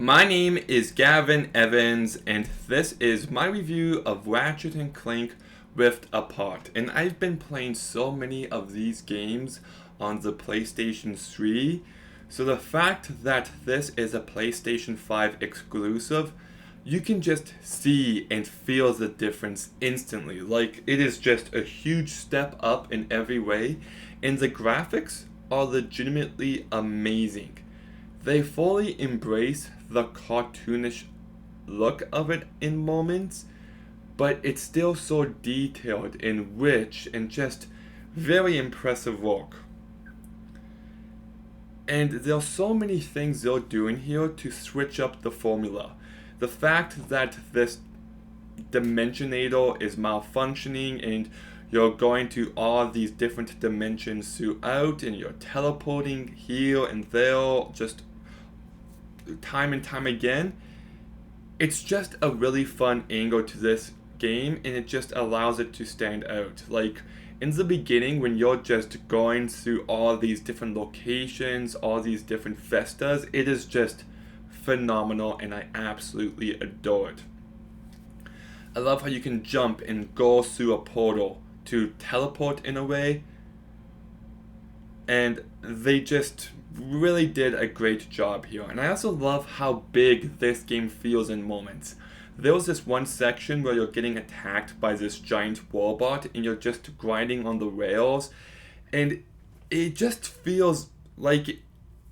My name is Gavin Evans, and this is my review of Ratchet and Clank Rift Apart. And I've been playing so many of these games on the PlayStation 3, so the fact that this is a PlayStation 5 exclusive, you can just see and feel the difference instantly. Like, it is just a huge step up in every way, and the graphics are legitimately amazing. They fully embrace the cartoonish look of it in moments, but it's still so detailed and rich and just very impressive work. And there's so many things they're doing here to switch up the formula. The fact that this Dimensionator is malfunctioning and you're going to all these different dimensions throughout and you're teleporting here and there just time and time again. It's just a really fun angle to this game, and it just allows it to stand out. Like, in the beginning, when you're just going through all these different locations, all these different vistas, it is just phenomenal, and I absolutely adore it. I love how you can jump and go through a portal to teleport in a way, and they just really did a great job here. And I also love how big this game feels in moments. There was this one section where you're getting attacked by this giant robot and you're just grinding on the rails, and it just feels like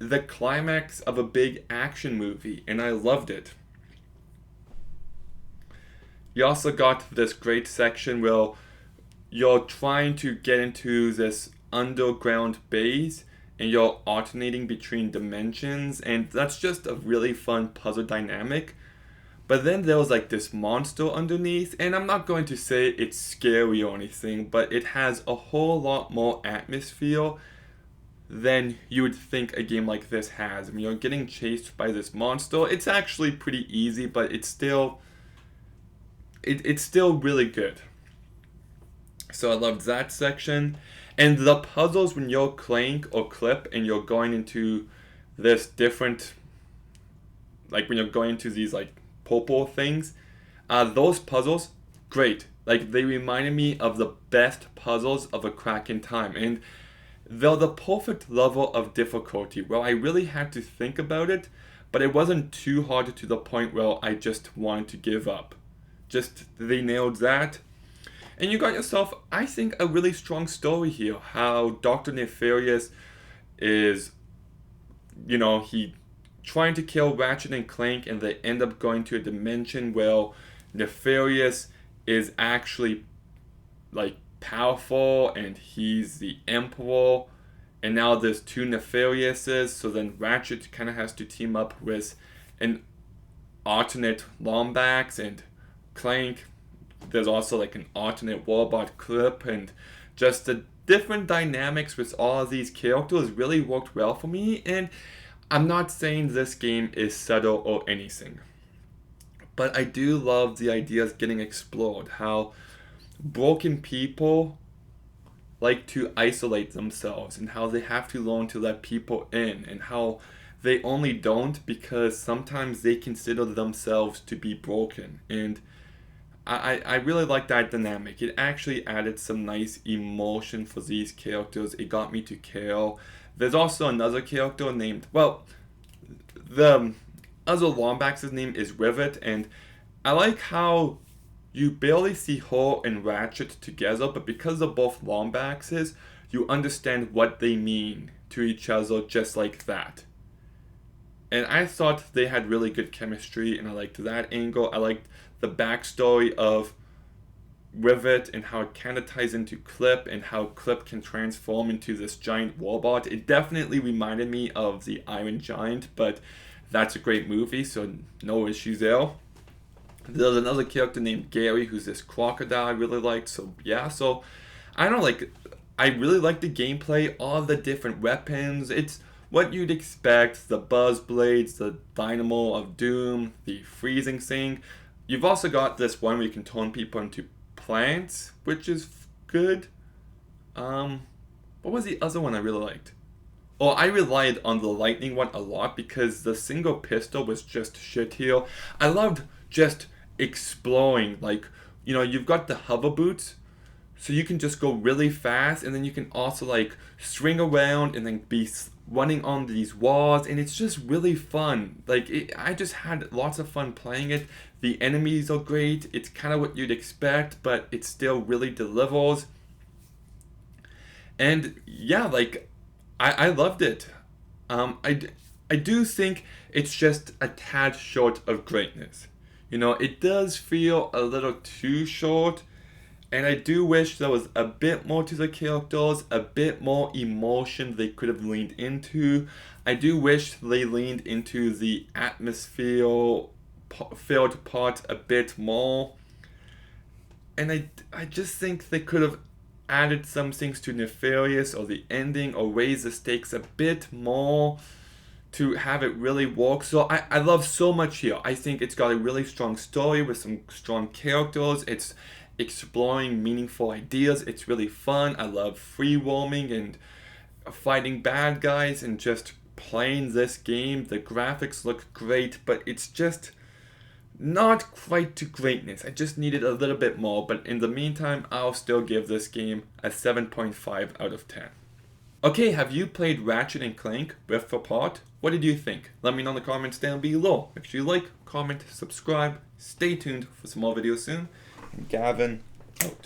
the climax of a big action movie, and I loved it. You also got this great section where you're trying to get into this underground base and you're alternating between dimensions, and that's just a really fun puzzle dynamic. But then there was like this monster underneath, and I'm not going to say it's scary or anything, but it has a whole lot more atmosphere than you would think a game like this has. I mean, you're getting chased by this monster. It's actually pretty easy, but it's still really good. So I loved that section. And the puzzles when you're Clank or Clip and you're going into this different, like when you're going into these like purple things, those puzzles, great. Like, they reminded me of the best puzzles of a crack in time. And they're the perfect level of difficulty where I really had to think about it, but it wasn't too hard to the point where I just wanted to give up. Just, they nailed that. And you got yourself, I think, a really strong story here. How Dr. Nefarious is, he trying to kill Ratchet and Clank, and they end up going to a dimension where Nefarious is actually, like, powerful, and he's the Emperor. And now there's two Nefariouses, so then Ratchet kind of has to team up with an alternate Lombax, and Clank, there's also like an alternate robot Clip, and just the different dynamics with all of these characters really worked well for me. And I'm not saying this game is subtle or anything, but I do love the ideas getting explored. How broken people like to isolate themselves, and how they have to learn to let people in, and how they only don't because sometimes they consider themselves to be broken. And I really like that dynamic. It actually added some nice emotion for these characters. It got me to care. There's also another character named, well, the other Lombax's name is Rivet, and I like how you barely see her and Ratchet together, but because they're both Lombaxes, you understand what they mean to each other just like that. And I thought they had really good chemistry, and I liked that angle. I liked the backstory of Rivet and how it kind of ties into Clip, and how Clip can transform into this giant robot. It definitely reminded me of the Iron Giant, but that's a great movie, so no issues there. There's another character named Gary who's this crocodile I really liked, so yeah, so I don't like, I really like the gameplay, all the different weapons. It's what you'd expect, the buzz blades, the dynamo of doom, the freezing thing. You've also got this one where you can turn people into plants, which is good. What was the other one I really liked? or I relied on the lightning one a lot because the single pistol was just shit here. I loved just exploring, like, you know, you've got the hover boots, so you can just go really fast, and then you can also like swing around and then be running on these walls, and it's just really fun. Like I just had lots of fun playing it. The enemies are great. It's kind of what you'd expect, but it still really delivers. And yeah, like I loved it. I do think it's just a tad short of greatness. You know, it does feel a little too short, and I do wish there was a bit more to the characters, a bit more emotion they could have leaned into. I do wish they leaned into the atmosphere filled part a bit more. And I just think they could have added some things to Nefarious or the ending, or raised the stakes a bit more to have it really work. So I love so much here. I think it's got a really strong story with some strong characters. It's exploring meaningful ideas. It's really fun. I love free roaming and fighting bad guys and just playing this game. The graphics look great, but it's just not quite to greatness. I just needed a little bit more, but in the meantime, I'll still give this game a 7.5 out of 10. Okay, have you played Ratchet and Clank Rift Apart? What did you think? Let me know in the comments down below. Make sure you like, comment, subscribe. Stay tuned for some more videos soon. And Gavin, out.